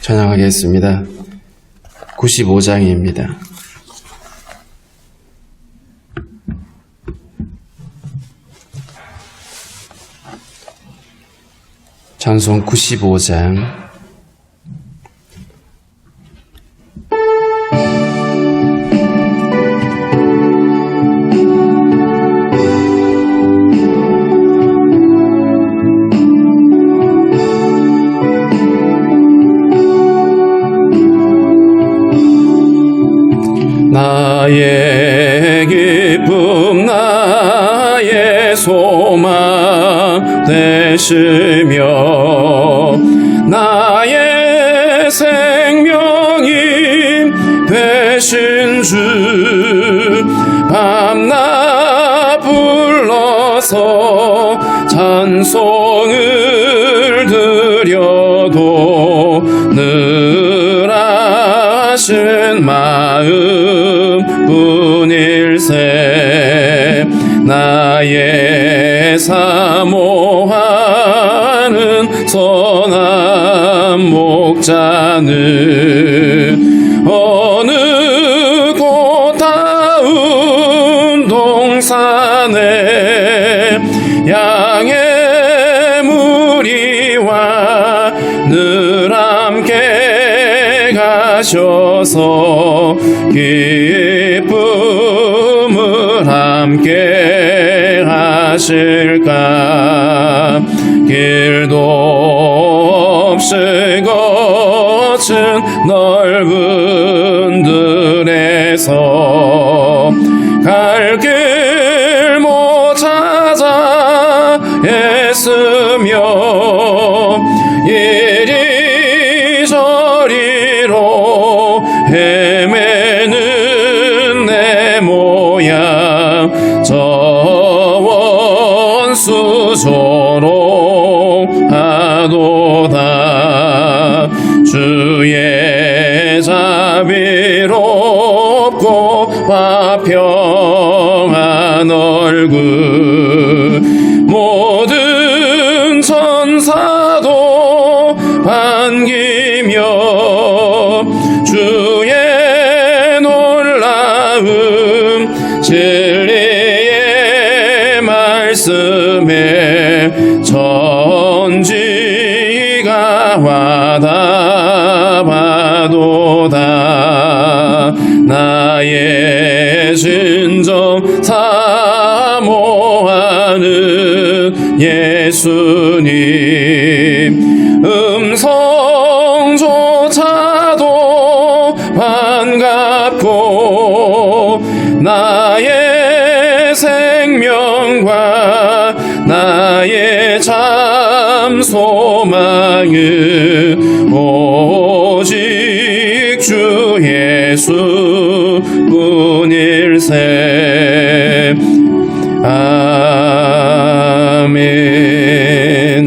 찬양하겠습니다. 95장입니다. 찬송 95장. 나의 기쁨 나의 소망 되시며 나의 생명이 되신 주 밤낮 불러서 찬송을 드려도 늘 하신 마음 뿐일세. 나의 사모하는 선한 목자는 어느 고타운 동산에 양의 무리와 늘 함께 가셔서 기쁨을 함께 하실까. 길도 없이 거친 넓은 들에서 갈 길 못 찾아 애쓰며 이리저리로 헤매는 내 모양 저 원수 조롱하도다. 주의 자비롭고 화평한 얼굴 모든 천사도 반기며 주의 놀라움 진리의 말씀에 천지가 와닿아도다. 나의 진정 사모하는 예수님 음성조차도 반갑고 나의 생명과 나의 참 소망은 오직 주 예수 뿐일세.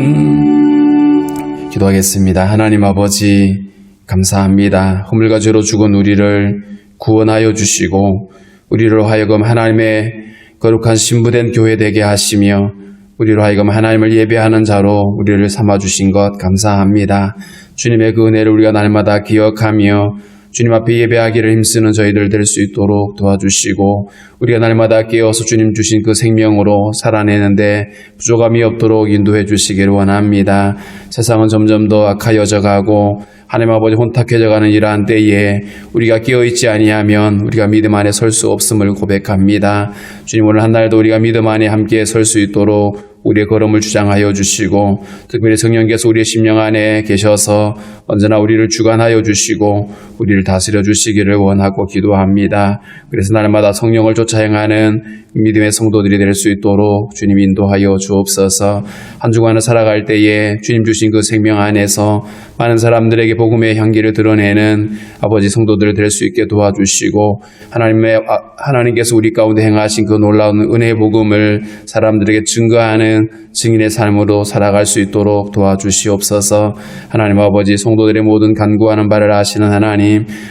아멘. 기도하겠습니다. 하나님 아버지 감사합니다. 허물과 죄로 죽은 우리를 구원하여 주시고 우리로 하여금 하나님의 거룩한 신부된 교회 되게 하시며 우리로 하여금 하나님을 예배하는 자로 우리를 삼아주신 것 감사합니다. 주님의 그 은혜를 우리가 날마다 기억하며 주님 앞에 예배하기를 힘쓰는 저희들 될 수 있도록 도와주시고 우리가 날마다 깨어서 주님 주신 그 생명으로 살아내는데 부족함이 없도록 인도해 주시기를 원합니다. 세상은 점점 더 악하여져 가고 하나님 아버지 혼탁해져가는 이러한 때에 우리가 깨어있지 아니하면 우리가 믿음 안에 설 수 없음을 고백합니다. 주님 오늘 한 날도 우리가 믿음 안에 함께 설 수 있도록 우리의 걸음을 주장하여 주시고 특별히 성령께서 우리의 심령 안에 계셔서 언제나 우리를 주관하여 주시고 우리를 다스려 주시기를 원하고 기도합니다. 그래서 날마다 성령을 쫓아 행하는 믿음의 성도들이 될 수 있도록 주님 인도하여 주옵소서. 한 주간을 살아갈 때에 주님 주신 그 생명 안에서 많은 사람들에게 복음의 향기를 드러내는 아버지 성도들 될 수 있게 도와주시고 하나님께서 우리 가운데 행하신 그 놀라운 은혜의 복음을 사람들에게 증거하는 증인의 삶으로 살아갈 수 있도록 도와주시옵소서. 하나님 아버지 성도들의 모든 간구하는 바를 아시는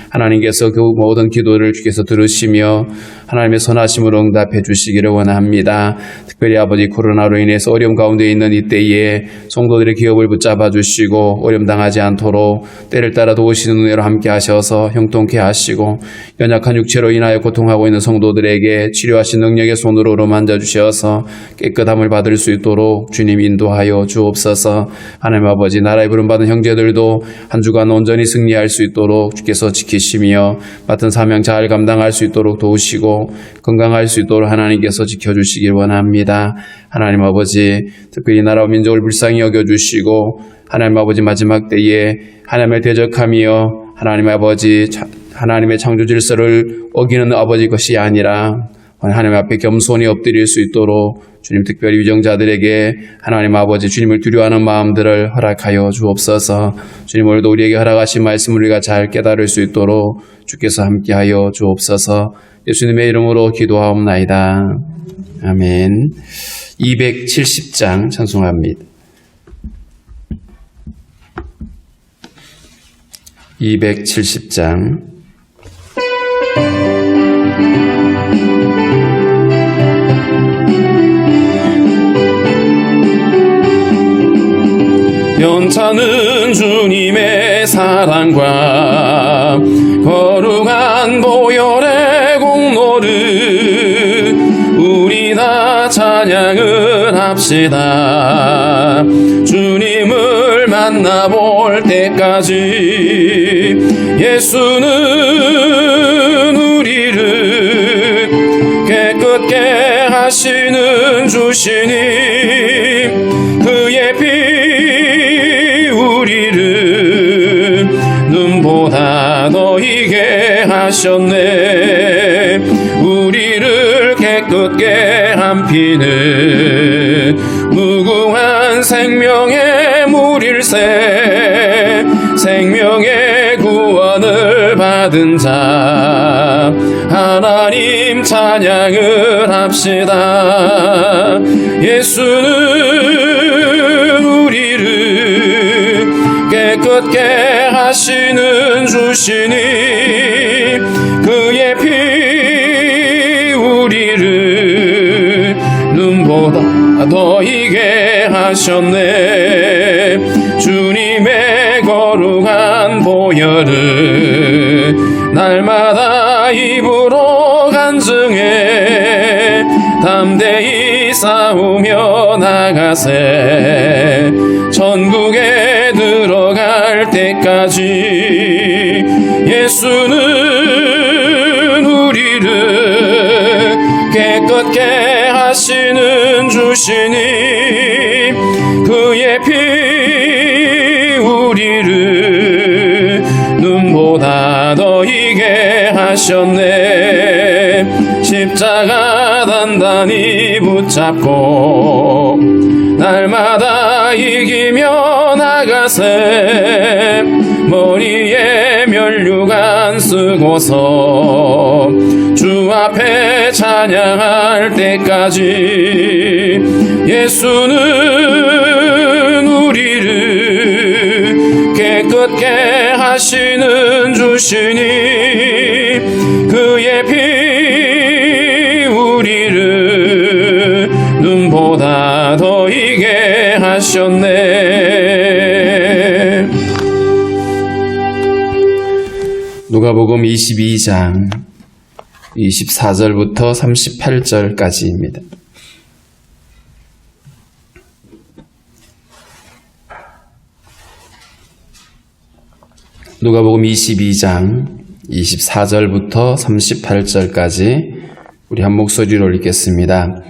하나님께서 그 모든 기도를 주께서 들으시며 하나님의 선하심으로 응답해 주시기를 원합니다. 특별히 아버지 코로나로 인해서 어려움 가운데 있는 이때에 성도들의 기업을 붙잡아 주시고 어려움 당하지 않도록 때를 따라 도우시는 은혜로 함께 하셔서 형통케 하시고 연약한 육체로 인하여 고통하고 있는 성도들에게 치료하신 능력의 손으로 만져 주셔서 깨끗함을 받을 수 있도록 주님 인도하여 주옵소서. 하나님 아버지 나라에 부름받은 형제들도 한 주간 온전히 승리할 수 있도록 주께서 지키시며 맡은 사명 잘 감당할 수 있도록 도우시고 건강할 수 있도록 하나님께서 지켜주시길 원합니다. 하나님 아버지 특별히 나라와 민족을 불쌍히 여겨주시고 하나님 아버지 마지막 때에 하나님을 대적하며 하나님 아버지 하나님의 창조 질서를 어기는 아버지 것이 아니라 하나님 앞에 겸손히 엎드릴 수 있도록 주님 특별히 유정자들에게 하나님 아버지 주님을 두려워하는 마음들을 허락하여 주옵소서. 주님 오늘도 우리에게 허락하신 말씀을 우리가 잘 깨달을 수 있도록 주께서 함께하여 주옵소서. 예수님의 이름으로 기도하옵나이다. 아멘. 270장 찬송합니다. 270장 연차는 주님의 사랑과 거룩한 보혈의 공로를 우리 다 찬양을 합시다. 주님을 만나볼 때까지 예수는 우리를 깨끗게 하시는 주시니 그의 피 우리를 눈보다 더 희게 하셨네. 우리를 깨끗게 한 피는 무궁한 생명의 물일세. 생명의 구원을 받은 자 하나님 찬양을 합시다. 예수는 우리를 깨끗게 하시는 주시니 그의 피 우리를 눈보다 더 희게 하셨네. 주님의 거룩한 보혈을 날마다 입으로 간증해 담대히 싸우며 나가세. 천국에 들어갈 때까지 예수는 우리를 깨끗게 하시는 주시니 그의 피 우리를 눈보다 더 희게 하셨네. 십자가 단단히 붙잡고 날마다 이기며 나가세. 머리에 면류관 쓰고서 주 앞에 찬양할 때까지 예수는 우리를 깨끗게 하시는 주시니 그의 피 우리를 눈보다 더 희게 하셨네. 누가복음 22장 24절부터 38절까지입니다. 누가복음 22장 24절부터 38절까지 우리 한 목소리로 읽겠습니다.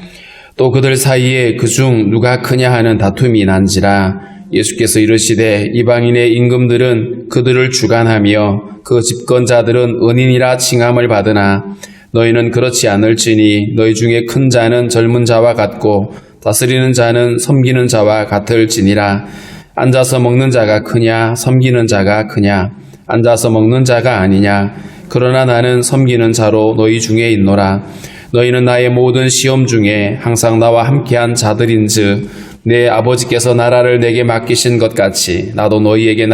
또 그들 사이에 그중 누가 크냐 하는 다툼이 난지라 예수께서 이르시되 이방인의 임금들은 그들을 주관하며 그 집권자들은 은인이라 칭함을 받으나 너희는 그렇지 않을지니 너희 중에 큰 자는 젊은 자와 같고 다스리는 자는 섬기는 자와 같을지니라. 앉아서 먹는 자가 크냐 섬기는 자가 크냐. 앉아서 먹는 자가 아니냐. 그러나 나는 섬기는 자로 너희 중에 있노라. 너희는 나의 모든 시험 중에 항상 나와 함께한 자들인즉 내 아버지께서 나라를 내게 맡기신 것 같이 나도 너희에게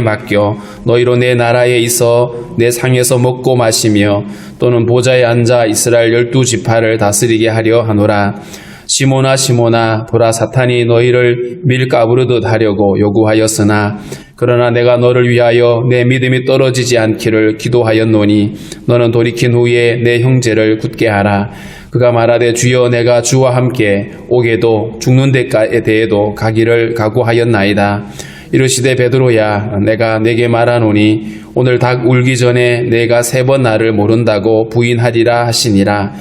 맡겨 너희로 내 나라에 있어 내 상에서 먹고 마시며 또는 보좌에 앉아 이스라엘 12지파를 다스리게 하려 하노라. 시몬아 시몬아 보라 사탄이 너희를 밀가부르듯 하려고 요구하였으나 그러나 내가 너를 위하여 내 믿음이 떨어지지 않기를 기도하였노니 너는 돌이킨 후에 내 형제를 굳게 하라. 그가 말하되 주여 내가 주와 함께 오게도 죽는 데에 대해도 가기를 각오하였나이다. 이르시되 베드로야 내가 내게 말하노니 오늘 닭 울기 전에 내가 3번 나를 모른다고 부인하리라 하시니라.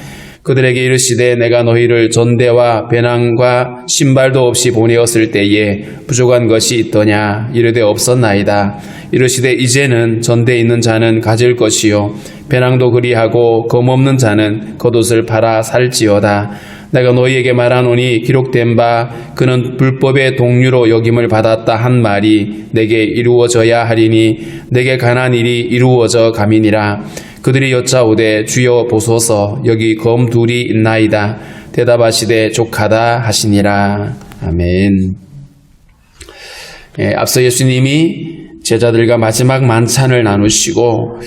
그들에게 이르시되 내가 너희를 전대와 배낭과 신발도 없이 보내었을 때에 부족한 것이 있더냐. 이르되 없었나이다. 이르시되 이제는 전대에 있는 자는 가질 것이요 배낭도 그리하고 검없는 자는 겉옷을 팔아 살지어다. 내가 너희에게 말하노니 기록된 바 그는 불법의 동류로 여김을 받았다 한 말이 내게 이루어져야 하리니 내게 관한 일이 이루어져 가미니라. 그들이 여짜오되 주여 보소서 여기 검 둘이 있나이다. 대답하시되 족하다 하시니라. 아멘. 앞서 예수님이 제자들과 마지막 만찬을 나누시고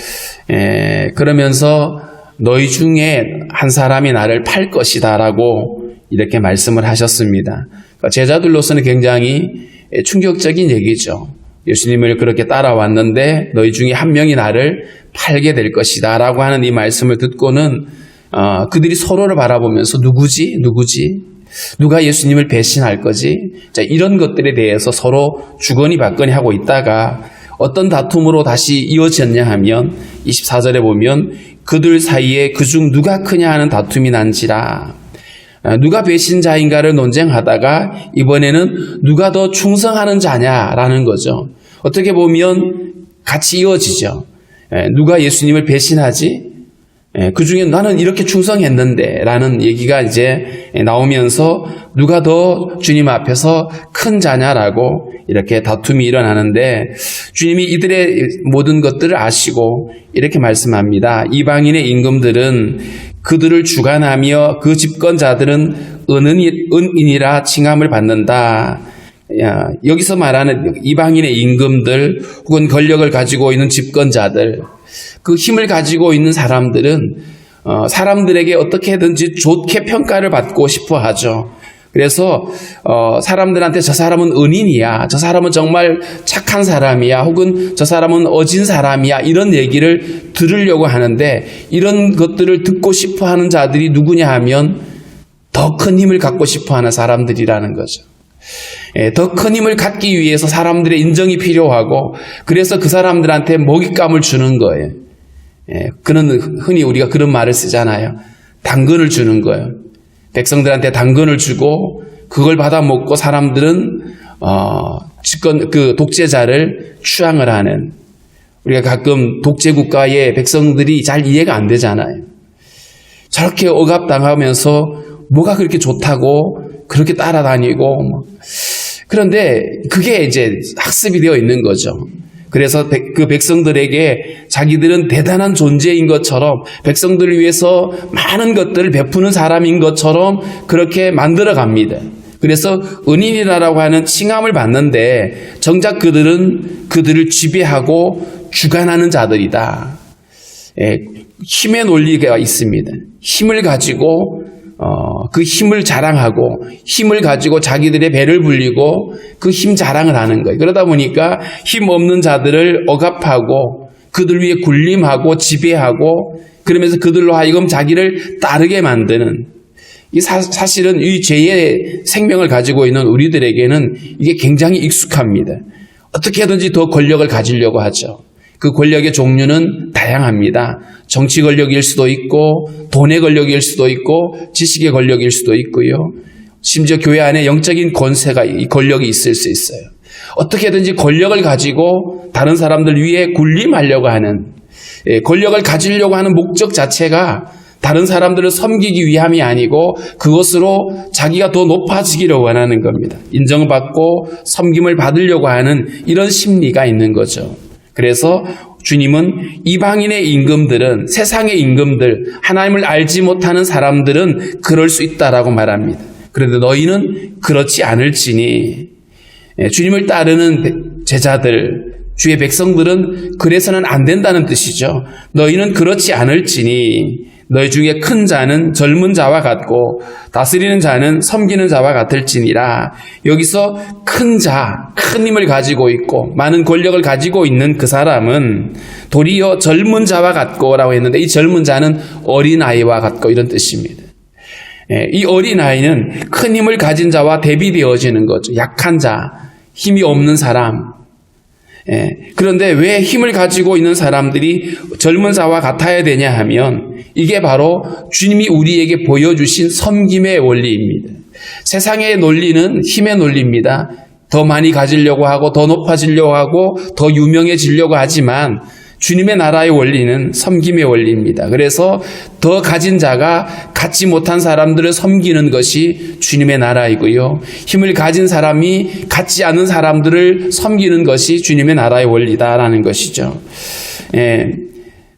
그러면서 너희 중에 한 사람이 나를 팔 것이다 라고 이렇게 말씀을 하셨습니다. 그러니까 제자들로서는 굉장히 충격적인 얘기죠. 예수님을 그렇게 따라왔는데 너희 중에 한 명이 나를 팔게 될 것이다 라고 하는 이 말씀을 듣고는 그들이 서로를 바라보면서 누구지? 누가 예수님을 배신할 거지? 자, 이런 것들에 대해서 서로 주거니 받거니 하고 있다가 어떤 다툼으로 다시 이어졌냐 하면 24절에 보면 그들 사이에 그중 누가 크냐 하는 다툼이 난지라. 누가 배신자인가를 논쟁하다가 이번에는 누가 더 충성하는 자냐라는 거죠. 어떻게 보면 같이 이어지죠. 누가 예수님을 배신하지? 그 중에 나는 이렇게 충성했는데 라는 얘기가 이제 나오면서 누가 더 주님 앞에서 큰 자냐라고 이렇게 다툼이 일어나는데 주님이 이들의 모든 것들을 아시고 이렇게 말씀합니다. 이방인의 임금들은 그들을 주관하며 그 집권자들은 은인이라 칭함을 받는다. 여기서 말하는 이방인의 임금들 혹은 권력을 가지고 있는 집권자들, 그 힘을 가지고 있는 사람들은 사람들에게 어떻게든지 좋게 평가를 받고 싶어 하죠. 그래서 사람들한테 저 사람은 은인이야, 저 사람은 정말 착한 사람이야, 혹은 저 사람은 어진 사람이야, 이런 얘기를 들으려고 하는데 이런 것들을 듣고 싶어 하는 자들이 누구냐 하면 더 큰 힘을 갖고 싶어 하는 사람들이라는 거죠. 더 큰 힘을 갖기 위해서 사람들의 인정이 필요하고 그래서 그 사람들한테 먹잇감을 주는 거예요. 그는 흔히 우리가 그런 말을 쓰잖아요. 당근을 주는 거예요. 백성들한테 당근을 주고 그걸 받아 먹고 사람들은 그 독재자를 추앙을 하는, 우리가 가끔 독재국가의 백성들이 잘 이해가 안 되잖아요. 저렇게 억압당하면서 뭐가 그렇게 좋다고 그렇게 따라다니고 그런데 그게 이제 학습이 되어 있는 거죠. 그래서 그 백성들에게 자기들은 대단한 존재인 것처럼 백성들을 위해서 많은 것들을 베푸는 사람인 것처럼 그렇게 만들어 갑니다. 그래서 은인이라고 하는 칭함을 받는데 정작 그들은 그들을 지배하고 주관하는 자들이다. 힘의 논리가 있습니다. 힘을 가지고 그 힘을 자랑하고 힘을 가지고 자기들의 배를 불리고 그 힘 자랑을 하는 거예요. 그러다 보니까 힘 없는 자들을 억압하고 그들 위에 군림하고 지배하고 그러면서 그들로 하여금 자기를 따르게 만드는, 이 사실은 이 죄의 생명을 가지고 있는 우리들에게는 이게 굉장히 익숙합니다. 어떻게든지 더 권력을 가지려고 하죠. 그 권력의 종류는 다양합니다. 정치 권력일 수도 있고 돈의 권력일 수도 있고 지식의 권력일 수도 있고요. 심지어 교회 안에 영적인 권력이 있을 수 있어요. 어떻게든지 권력을 가지고 다른 사람들 위에 군림하려고 하는, 권력을 가지려고 하는 목적 자체가 다른 사람들을 섬기기 위함이 아니고 그것으로 자기가 더 높아지기를 원하는 겁니다. 인정받고 섬김을 받으려고 하는 이런 심리가 있는 거죠. 그래서 주님은 이방인의 임금들은, 세상의 임금들, 하나님을 알지 못하는 사람들은 그럴 수 있다라고 말합니다. 그런데 너희는 그렇지 않을지니. 주님을 따르는 제자들, 주의 백성들은 그래서는 안 된다는 뜻이죠. 너희는 그렇지 않을지니 너희 중에 큰 자는 젊은 자와 같고 다스리는 자는 섬기는 자와 같을지니라. 여기서 큰 자, 큰 힘을 가지고 있고 많은 권력을 가지고 있는 그 사람은 도리어 젊은 자와 같고 라고 했는데, 이 젊은 자는 어린아이와 같고 이런 뜻입니다. 이 어린아이는 큰 힘을 가진 자와 대비되어지는 거죠. 약한 자, 힘이 없는 사람. 그런데 왜 힘을 가지고 있는 사람들이 젊은 자와 같아야 되냐 하면, 이게 바로 주님이 우리에게 보여주신 섬김의 원리입니다. 세상의 논리는 힘의 논리입니다. 더 많이 가지려고 하고 더 높아지려고 하고 더 유명해지려고 하지만 주님의 나라의 원리는 섬김의 원리입니다. 그래서 더 가진 자가 갖지 못한 사람들을 섬기는 것이 주님의 나라이고요, 힘을 가진 사람이 갖지 않은 사람들을 섬기는 것이 주님의 나라의 원리다라는 것이죠.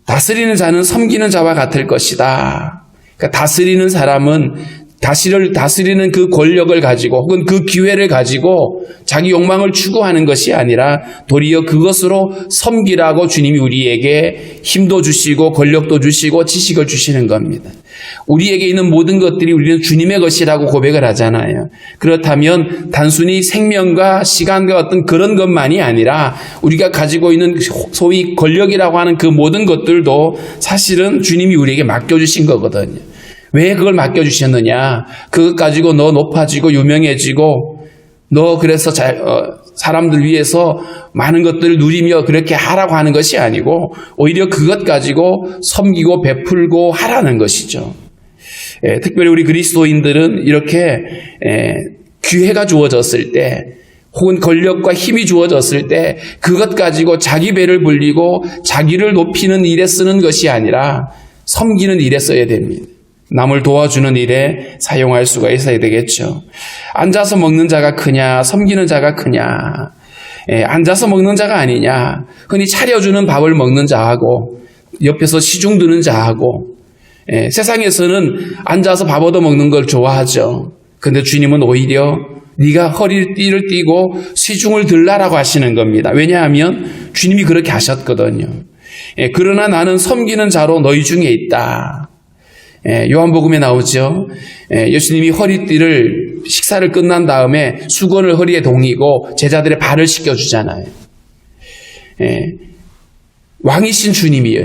다스리는 자는 섬기는 자와 같을 것이다. 그러니까 다스리는 사람은 다스리는 그 권력을 가지고 혹은 그 기회를 가지고 자기 욕망을 추구하는 것이 아니라 도리어 그것으로 섬기라고 주님이 우리에게 힘도 주시고 권력도 주시고 지식을 주시는 겁니다. 우리에게 있는 모든 것들이 우리는 주님의 것이라고 고백을 하잖아요. 그렇다면 단순히 생명과 시간과 어떤 그런 것만이 아니라 우리가 가지고 있는 소위 권력이라고 하는 그 모든 것들도 사실은 주님이 우리에게 맡겨주신 거거든요. 왜 그걸 맡겨주셨느냐? 그것 가지고 너 높아지고 유명해지고 너 그래서 사람들 위해서 많은 것들을 누리며 그렇게 하라고 하는 것이 아니고 오히려 그것 가지고 섬기고 베풀고 하라는 것이죠. 특별히 우리 그리스도인들은 이렇게 기회가 주어졌을 때 혹은 권력과 힘이 주어졌을 때 그것 가지고 자기 배를 불리고 자기를 높이는 일에 쓰는 것이 아니라 섬기는 일에 써야 됩니다. 남을 도와주는 일에 사용할 수가 있어야 되겠죠. 앉아서 먹는 자가 크냐 섬기는 자가 크냐. 앉아서 먹는 자가 아니냐. 흔히 차려주는 밥을 먹는 자하고 옆에서 시중 드는 자하고. 세상에서는 앉아서 밥 얻어 먹는 걸 좋아하죠. 그런데 주님은 오히려 네가 허리띠를 띠고 시중을 들라라고 하시는 겁니다. 왜냐하면 주님이 그렇게 하셨거든요. 그러나 나는 섬기는 자로 너희 중에 있다. 요한복음에 나오죠. 예수님이 허리띠를 식사를 끝난 다음에 수건을 허리에 동이고 제자들의 발을 씻겨주잖아요. 왕이신 주님이에요.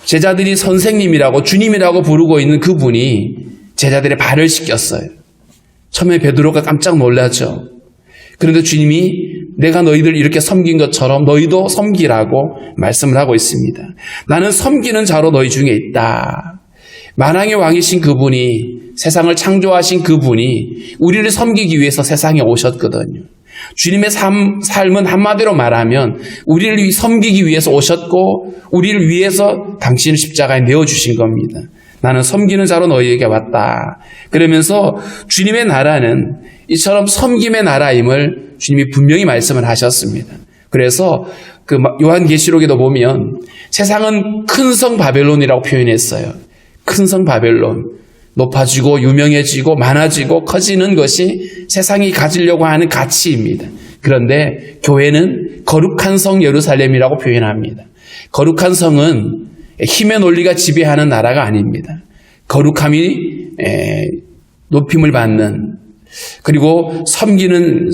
제자들이 선생님이라고 주님이라고 부르고 있는 그분이 제자들의 발을 씻겼어요. 처음에 베드로가 깜짝 놀라죠. 그런데 주님이 내가 너희들 이렇게 섬긴 것처럼 너희도 섬기라고 말씀을 하고 있습니다. 나는 섬기는 자로 너희 중에 있다. 만왕의 왕이신 그분이, 세상을 창조하신 그분이 우리를 섬기기 위해서 세상에 오셨거든요. 주님의 삶은 한마디로 말하면 우리를 섬기기 위해서 오셨고 우리를 위해서 당신을 십자가에 내어주신 겁니다. 나는 섬기는 자로 너희에게 왔다. 그러면서 주님의 나라는 이처럼 섬김의 나라임을 주님이 분명히 말씀을 하셨습니다. 그래서 그 요한계시록에도 보면 세상은 큰 성 바벨론이라고 표현했어요. 큰 성 바벨론, 높아지고 유명해지고 많아지고 커지는 것이 세상이 가지려고 하는 가치입니다. 그런데 교회는 거룩한 성 예루살렘이라고 표현합니다. 거룩한 성은 힘의 논리가 지배하는 나라가 아닙니다. 거룩함이 높임을 받는, 그리고 섬기는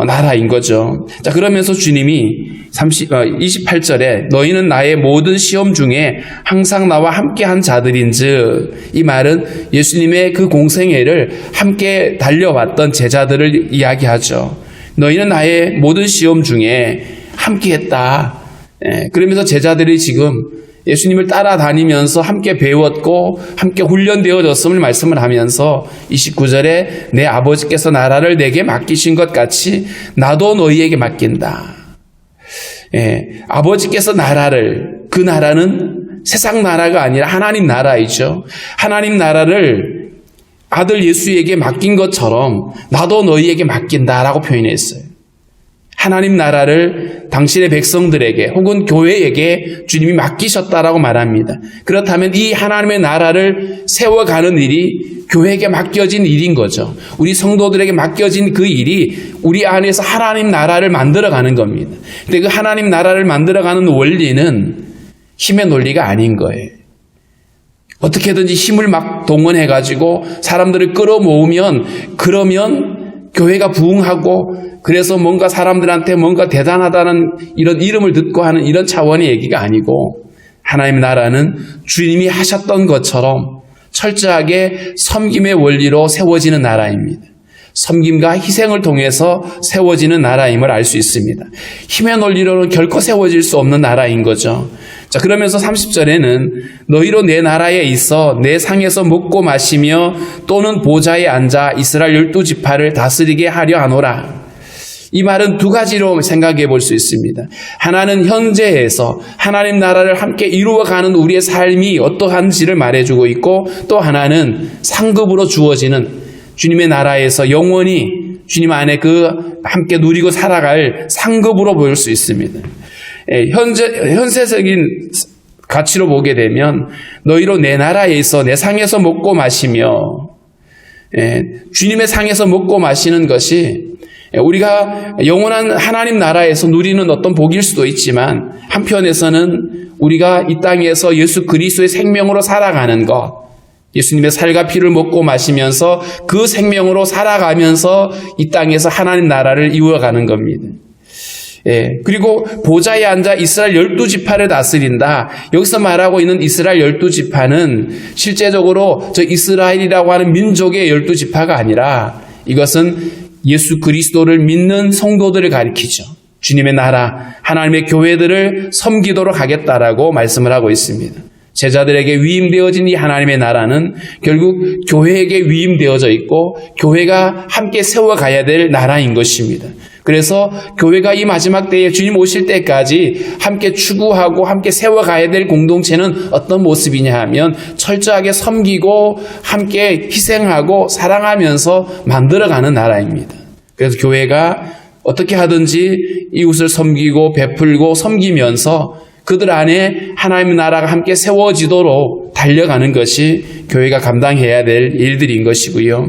나라인 거죠. 자, 그러면서 주님이 28절에 너희는 나의 모든 시험 중에 항상 나와 함께한 자들인즉, 이 말은 예수님의 그 공생애를 함께 달려왔던 제자들을 이야기하죠. 너희는 나의 모든 시험 중에 함께했다. 그러면서 제자들이 지금 예수님을 따라다니면서 함께 배웠고 함께 훈련되어졌음을 말씀을 하면서 29절에 내 아버지께서 나라를 내게 맡기신 것 같이 나도 너희에게 맡긴다. 아버지께서 나라를, 그 나라는 세상 나라가 아니라 하나님 나라이죠. 하나님 나라를 아들 예수에게 맡긴 것처럼 나도 너희에게 맡긴다라고 표현했어요. 하나님 나라를 당신의 백성들에게 혹은 교회에게 주님이 맡기셨다라고 말합니다. 그렇다면 이 하나님의 나라를 세워가는 일이 교회에게 맡겨진 일인 거죠. 우리 성도들에게 맡겨진 그 일이 우리 안에서 하나님 나라를 만들어가는 겁니다. 근데 그 하나님 나라를 만들어가는 원리는 힘의 논리가 아닌 거예요. 어떻게든지 힘을 막 동원해가지고 사람들을 끌어모으면 그러면 교회가 부흥하고 그래서 뭔가 사람들한테 뭔가 대단하다는 이런 이름을 듣고 하는 이런 차원의 얘기가 아니고 하나님의 나라는 주님이 하셨던 것처럼 철저하게 섬김의 원리로 세워지는 나라입니다. 섬김과 희생을 통해서 세워지는 나라임을 알 수 있습니다. 힘의 논리로는 결코 세워질 수 없는 나라인 거죠. 자, 그러면서 30절에는 너희로 내 나라에 있어 내 상에서 먹고 마시며 또는 보좌에 앉아 이스라엘 12지파를 다스리게 하려 하노라. 이 말은 두 가지로 생각해 볼 수 있습니다. 하나는 현재에서 하나님 나라를 함께 이루어가는 우리의 삶이 어떠한지를 말해주고 있고, 또 하나는 상급으로 주어지는 주님의 나라에서 영원히 주님 안에 그 함께 누리고 살아갈 상급으로 보일 수 있습니다. 현세적인 가치로 보게 되면 너희로 내 나라에 있어 내 상에서 먹고 마시며, 주님의 상에서 먹고 마시는 것이 우리가 영원한 하나님 나라에서 누리는 어떤 복일 수도 있지만, 한편에서는 우리가 이 땅에서 예수 그리스도의 생명으로 살아가는 것, 예수님의 살과 피를 먹고 마시면서 그 생명으로 살아가면서 이 땅에서 하나님 나라를 이루어가는 겁니다. 그리고 보좌에 앉아 이스라엘 12지파를 다스린다. 여기서 말하고 있는 이스라엘 12지파는 실제적으로 저 이스라엘이라고 하는 민족의 12지파가 아니라 이것은 예수 그리스도를 믿는 성도들을 가리키죠. 주님의 나라, 하나님의 교회들을 섬기도록 하겠다라고 말씀을 하고 있습니다. 제자들에게 위임되어진 이 하나님의 나라는 결국 교회에게 위임되어져 있고 교회가 함께 세워가야 될 나라인 것입니다. 그래서 교회가 이 마지막 때에 주님 오실 때까지 함께 추구하고 함께 세워가야 될 공동체는 어떤 모습이냐 하면 철저하게 섬기고 함께 희생하고 사랑하면서 만들어가는 나라입니다. 그래서 교회가 어떻게 하든지 이웃을 섬기고 베풀고 섬기면서 그들 안에 하나님의 나라가 함께 세워지도록 달려가는 것이 교회가 감당해야 될 일들인 것이고요.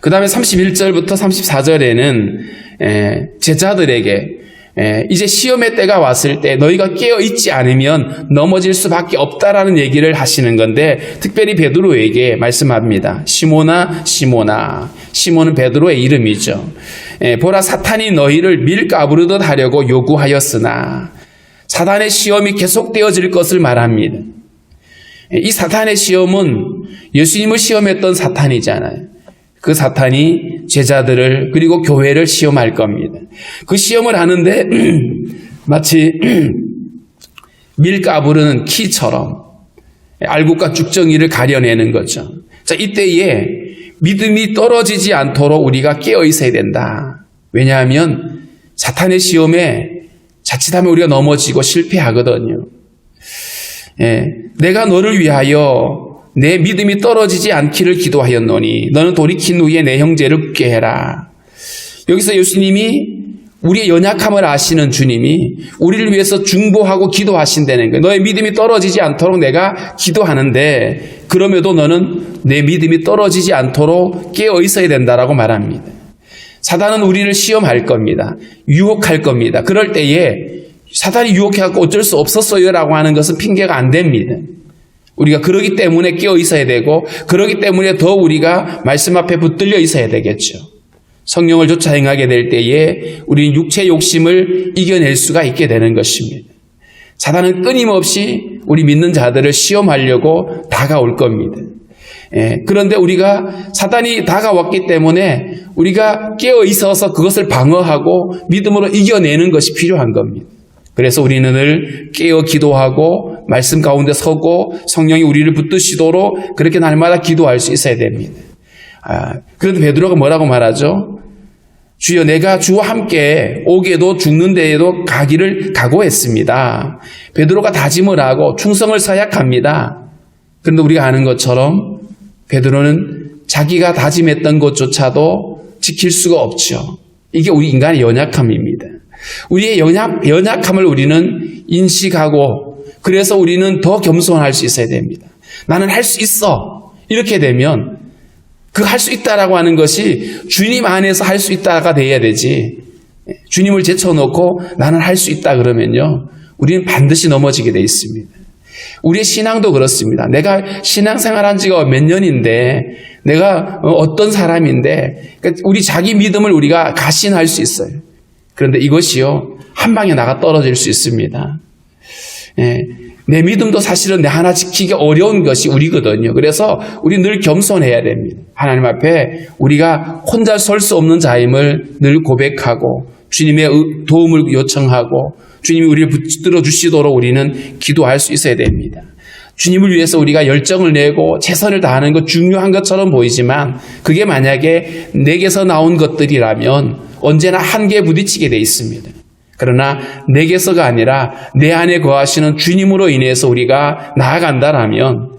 그 다음에 31절부터 34절에는 제자들에게 이제 시험의 때가 왔을 때 너희가 깨어 있지 않으면 넘어질 수밖에 없다라는 얘기를 하시는 건데, 특별히 베드로에게 말씀합니다. 시몬아 시몬아. 시몬은 베드로의 이름이죠. 보라, 사탄이 너희를 밀가부르듯 하려고 요구하였으나, 사탄의 시험이 계속되어질 것을 말합니다. 이 사탄의 시험은 예수님을 시험했던 사탄이잖아요. 그 사탄이 제자들을 그리고 교회를 시험할 겁니다. 그 시험을 하는데 마치 밀가부르는 키처럼 알곡과 죽정이를 가려내는 거죠. 자, 이때에 믿음이 떨어지지 않도록 우리가 깨어 있어야 된다. 왜냐하면 사탄의 시험에 자칫하면 우리가 넘어지고 실패하거든요. 내가 너를 위하여 내 믿음이 떨어지지 않기를 기도하였노니 너는 돌이킨 후에 내 형제를 웃게 해라. 여기서 예수님이 우리의 연약함을 아시는 주님이 우리를 위해서 중보하고 기도하신다는 거예요. 너의 믿음이 떨어지지 않도록 내가 기도하는데, 그럼에도 너는 내 믿음이 떨어지지 않도록 깨어 있어야 된다라고 말합니다. 사단은 우리를 시험할 겁니다. 유혹할 겁니다. 그럴 때에 사단이 유혹해갖고 어쩔 수 없었어요 라고 하는 것은 핑계가 안 됩니다. 우리가 그러기 때문에 깨어 있어야 되고, 그러기 때문에 더 우리가 말씀 앞에 붙들려 있어야 되겠죠. 성령을 쫓아 행하게 될 때에 우리는 육체의 욕심을 이겨낼 수가 있게 되는 것입니다. 사단은 끊임없이 우리 믿는 자들을 시험하려고 다가올 겁니다. 그런데 우리가 사단이 다가왔기 때문에 우리가 깨어 있어서 그것을 방어하고 믿음으로 이겨내는 것이 필요한 겁니다. 그래서 우리는 늘 깨어 기도하고 말씀 가운데 서고 성령이 우리를 붙드시도록 그렇게 날마다 기도할 수 있어야 됩니다. 그런데 베드로가 뭐라고 말하죠? 주여, 내가 주와 함께 오게도 죽는 데에도 가기를 각오했습니다. 베드로가 다짐을 하고 충성을 서약합니다. 그런데 우리가 아는 것처럼 베드로는 자기가 다짐했던 것조차도 지킬 수가 없죠. 이게 우리 인간의 연약함입니다. 우리의 연약함을 우리는 인식하고 그래서 우리는 더 겸손할 수 있어야 됩니다. 나는 할 수 있어. 이렇게 되면 그 할 수 있다라고 하는 것이 주님 안에서 할 수 있다가 돼야 되지. 주님을 제쳐놓고 나는 할 수 있다 그러면요. 우리는 반드시 넘어지게 돼 있습니다. 우리의 신앙도 그렇습니다. 내가 신앙생활한 지가 몇 년인데 내가 어떤 사람인데 그러니까 우리 자기 믿음을 우리가 가신할 수 있어요. 그런데 이것이요. 한 방에 나가 떨어질 수 있습니다. 내 믿음도 사실은 내 하나 지키기 어려운 것이 우리거든요. 그래서 우리 늘 겸손해야 됩니다. 하나님 앞에 우리가 혼자 설 수 없는 자임을 늘 고백하고 주님의 도움을 요청하고 주님이 우리를 붙들어 주시도록 우리는 기도할 수 있어야 됩니다. 주님을 위해서 우리가 열정을 내고 최선을 다하는 것 중요한 것처럼 보이지만 그게 만약에 내게서 나온 것들이라면 언제나 한계에 부딪히게 돼 있습니다. 그러나 내게서가 아니라 내 안에 거하시는 주님으로 인해서 우리가 나아간다라면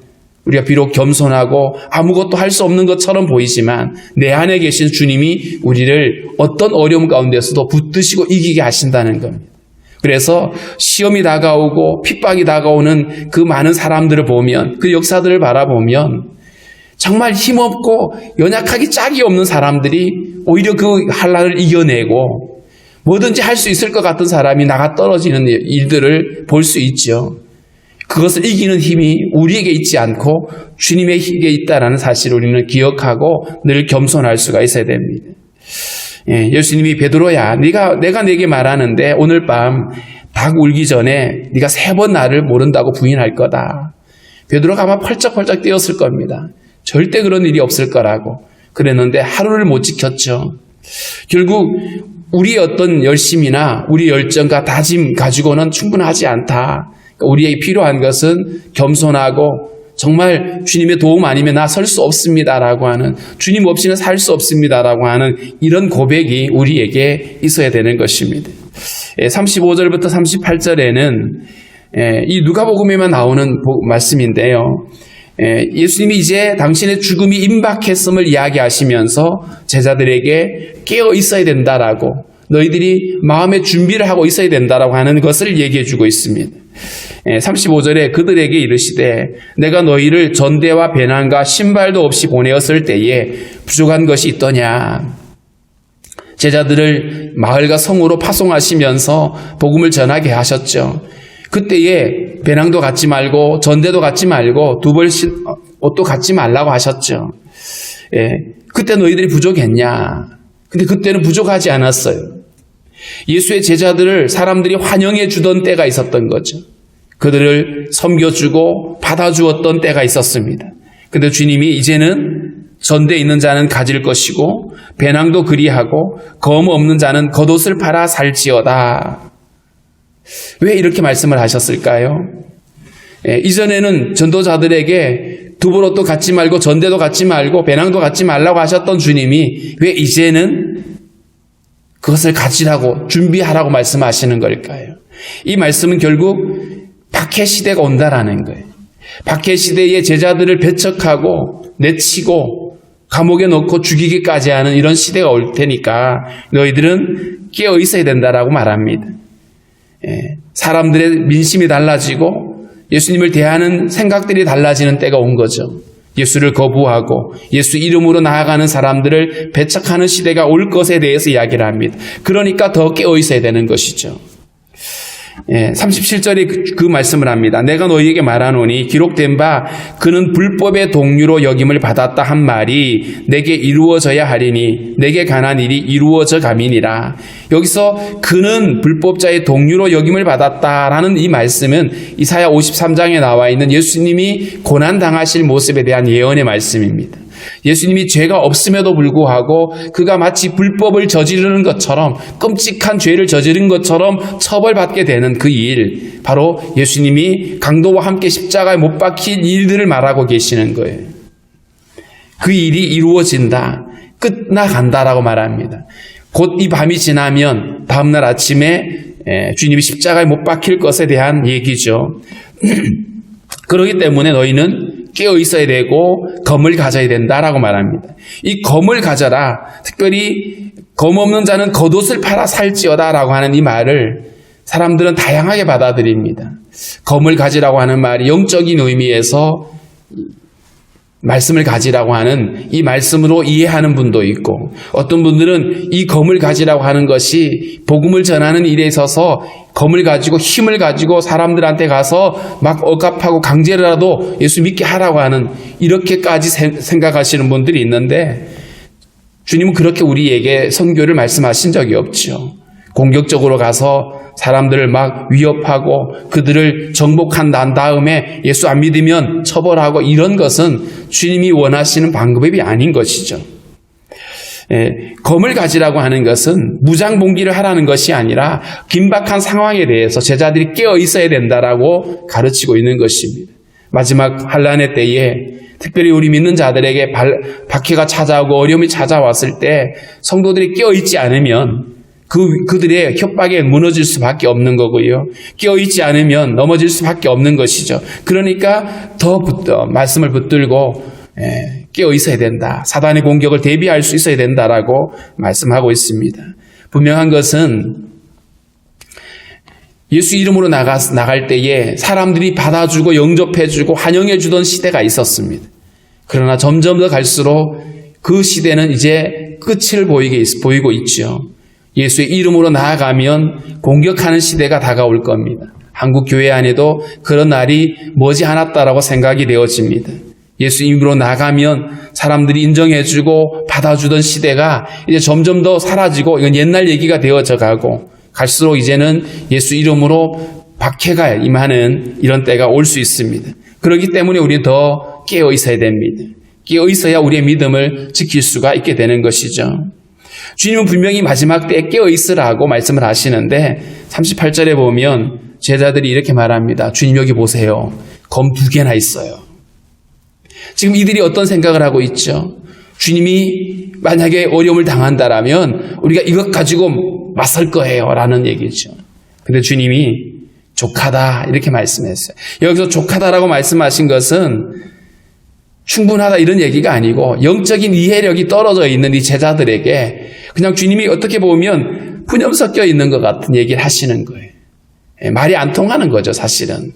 우리가 비록 겸손하고 아무것도 할 수 없는 것처럼 보이지만 내 안에 계신 주님이 우리를 어떤 어려움 가운데서도 붙드시고 이기게 하신다는 겁니다. 그래서 시험이 다가오고 핍박이 다가오는 그 많은 사람들을 보면 그 역사들을 바라보면 정말 힘없고 연약하기 짝이 없는 사람들이 오히려 그 한란을 이겨내고 뭐든지 할 수 있을 것 같은 사람이 나가 떨어지는 일들을 볼 수 있죠. 그것을 이기는 힘이 우리에게 있지 않고 주님에게 있다는 사실을 우리는 기억하고 늘 겸손할 수가 있어야 됩니다. 예수님이 베드로야, 내가 내게 말하는데 오늘 밤 닭 울기 전에 네가 3번 나를 모른다고 부인할 거다. 베드로가 아마 펄쩍펄쩍 뛰었을 겁니다. 절대 그런 일이 없을 거라고 그랬는데 하루를 못 지켰죠. 결국 우리의 어떤 열심이나 우리의 열정과 다짐 가지고는 충분하지 않다. 우리에게 필요한 것은 겸손하고 정말 주님의 도움 아니면 나 설 수 없습니다라고 하는 주님 없이는 살 수 없습니다라고 하는 이런 고백이 우리에게 있어야 되는 것입니다. 35절부터 38절에는 이 누가복음에만 나오는 말씀인데요. 예수님이 이제 당신의 죽음이 임박했음을 이야기하시면서 제자들에게 깨어 있어야 된다라고 너희들이 마음의 준비를 하고 있어야 된다라고 하는 것을 얘기해 주고 있습니다. 35절에 그들에게 이르시되 내가 너희를 전대와 배낭과 신발도 없이 보내었을 때에 부족한 것이 있더냐. 제자들을 마을과 성으로 파송하시면서 복음을 전하게 하셨죠. 그때에 배낭도 갖지 말고 전대도 갖지 말고 2벌 옷도 갖지 말라고 하셨죠. 그때 너희들이 부족했냐? 근데 그때는 부족하지 않았어요. 예수의 제자들을 사람들이 환영해 주던 때가 있었던 거죠. 그들을 섬겨주고 받아주었던 때가 있었습니다. 근데 주님이 이제는 전대에 있는 자는 가질 것이고 배낭도 그리하고 검 없는 자는 겉옷을 팔아 살지어다. 왜 이렇게 말씀을 하셨을까요? 이전에는 전도자들에게 2벌옷도 갖지 말고 전대도 갖지 말고 배낭도 갖지 말라고 하셨던 주님이 왜 이제는 그것을 가지라고 준비하라고 말씀하시는 걸까요? 이 말씀은 결국 박해시대가 온다라는 거예요. 박해시대의 제자들을 배척하고 내치고 감옥에 넣고 죽이기까지 하는 이런 시대가 올 테니까 너희들은 깨어 있어야 된다라고 말합니다. 사람들의 민심이 달라지고 예수님을 대하는 생각들이 달라지는 때가 온 거죠. 예수를 거부하고 예수 이름으로 나아가는 사람들을 배척하는 시대가 올 것에 대해서 이야기를 합니다. 그러니까 더 깨어 있어야 되는 것이죠. 37절에 그 말씀을 합니다. 내가 너희에게 말하노니 기록된 바 그는 불법의 동류로 여김을 받았다 한 말이 내게 이루어져야 하리니 내게 관한 일이 이루어져 가미니라. 여기서 그는 불법자의 동류로 여김을 받았다라는 이 말씀은 이사야 53장에 나와 있는 예수님이 고난당하실 모습에 대한 예언의 말씀입니다. 예수님이 죄가 없음에도 불구하고 그가 마치 불법을 저지르는 것처럼 끔찍한 죄를 저지른 것처럼 처벌받게 되는 그 일, 바로 예수님이 강도와 함께 십자가에 못 박힌 일들을 말하고 계시는 거예요. 그 일이 이루어진다, 끝나간다라고 말합니다. 곧 이 밤이 지나면 다음날 아침에 주님이 십자가에 못 박힐 것에 대한 얘기죠. 그렇기 때문에 너희는 깨어 있어야 되고 검을 가져야 된다라고 말합니다. 이 검을 가져라. 특별히 검 없는 자는 겉옷을 팔아 살지어다라고 하는 이 말을 사람들은 다양하게 받아들입니다. 검을 가지라고 하는 말이 영적인 의미에서 말씀을 가지라고 하는 이 말씀으로 이해하는 분도 있고, 어떤 분들은 이 검을 가지라고 하는 것이 복음을 전하는 일에 있어서 검을 가지고 힘을 가지고 사람들한테 가서 막 억압하고 강제로라도 예수 믿게 하라고 하는, 이렇게까지 생각하시는 분들이 있는데, 주님은 그렇게 우리에게 선교를 말씀하신 적이 없죠. 공격적으로 가서 사람들을 막 위협하고 그들을 정복한 난 다음에 예수 안 믿으면 처벌하고, 이런 것은 주님이 원하시는 방법이 아닌 것이죠. 검을 가지라고 하는 것은 무장봉기를 하라는 것이 아니라 긴박한 상황에 대해서 제자들이 깨어 있어야 된다라고 가르치고 있는 것입니다. 마지막 환난의 때에 특별히 우리 믿는 자들에게 박해가 찾아오고 어려움이 찾아왔을 때 성도들이 깨어 있지 않으면 그들의 협박에 무너질 수밖에 없는 거고요. 깨어있지 않으면 넘어질 수밖에 없는 것이죠. 그러니까 더 말씀을 붙들고 깨어 있어야 된다. 사단의 공격을 대비할 수 있어야 된다라고 말씀하고 있습니다. 분명한 것은 예수 이름으로 나갈 때에 사람들이 받아주고 영접해주고 환영해주던 시대가 있었습니다. 그러나 점점 더 갈수록 그 시대는 이제 끝을 보이고 있죠. 예수의 이름으로 나아가면 공격하는 시대가 다가올 겁니다. 한국 교회 안에도 그런 날이 머지않았다라고 생각이 되어집니다. 예수 이름으로 나가면 사람들이 인정해주고 받아주던 시대가 이제 점점 더 사라지고, 이건 옛날 얘기가 되어져 가고, 갈수록 이제는 예수 이름으로 박해가 임하는 이런 때가 올 수 있습니다. 그렇기 때문에 우리는 더 깨어 있어야 됩니다. 깨어 있어야 우리의 믿음을 지킬 수가 있게 되는 것이죠. 주님은 분명히 마지막 때에 깨어 있으라고 말씀을 하시는데 38절에 보면 제자들이 이렇게 말합니다. 주님 여기 보세요. 검 2개나 있어요. 지금 이들이 어떤 생각을 하고 있죠? 주님이 만약에 어려움을 당한다라면 우리가 이것 가지고 맞설 거예요 라는 얘기죠. 근데 주님이 족하다 이렇게 말씀했어요. 여기서 족하다라고 말씀하신 것은 충분하다 이런 얘기가 아니고, 영적인 이해력이 떨어져 있는 이 제자들에게 그냥 주님이 어떻게 보면 푸념 섞여 있는 것 같은 얘기를 하시는 거예요. 말이 안 통하는 거죠, 사실은.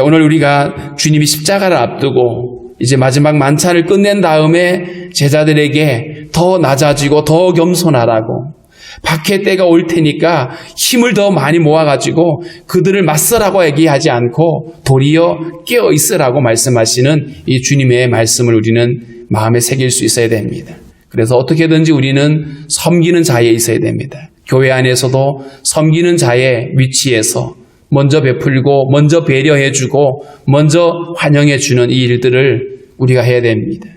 오늘 우리가 주님이 십자가를 앞두고 이제 마지막 만찬을 끝낸 다음에 제자들에게 더 낮아지고 더 겸손하라고, 박해 때가 올 테니까 힘을 더 많이 모아가지고 그들을 맞서라고 얘기하지 않고 도리어 깨어 있으라고 말씀하시는 이 주님의 말씀을 우리는 마음에 새길 수 있어야 됩니다. 그래서 어떻게든지 우리는 섬기는 자에 있어야 됩니다. 교회 안에서도 섬기는 자의 위치에서 먼저 베풀고 먼저 배려해주고 먼저 환영해주는 이 일들을 우리가 해야 됩니다.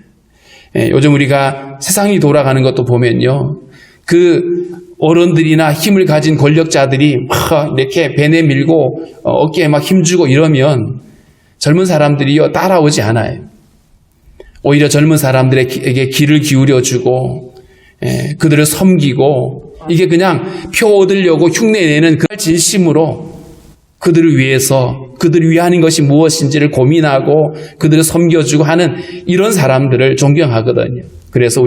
요즘 우리가 세상이 돌아가는 것도 보면요, 그 어른들이나 힘을 가진 권력자들이 막 이렇게 배 내밀고 어깨에 막 힘주고 이러면 젊은 사람들이요 따라오지 않아요. 오히려 젊은 사람들에게 귀를 기울여주고 그들을 섬기고, 이게 그냥 표 얻으려고 흉내내는 그 진심으로 그들을 위해서, 그들을 위하는 것이 무엇인지를 고민하고 그들을 섬겨주고 하는 이런 사람들을 존경하거든요. 그래서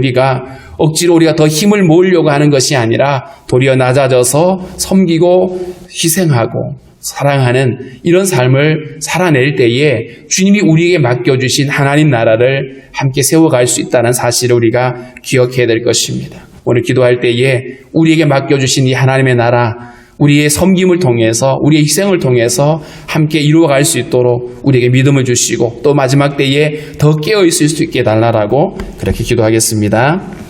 억지로 우리가 더 힘을 모으려고 하는 것이 아니라 도리어 낮아져서 섬기고 희생하고 사랑하는 이런 삶을 살아낼 때에 주님이 우리에게 맡겨주신 하나님 나라를 함께 세워갈 수 있다는 사실을 우리가 기억해야 될 것입니다. 오늘 기도할 때에 우리에게 맡겨주신 이 하나님의 나라, 우리의 섬김을 통해서, 우리의 희생을 통해서 함께 이루어갈 수 있도록 우리에게 믿음을 주시고 또 마지막 때에 더 깨어있을 수 있게 해달라고 그렇게 기도하겠습니다.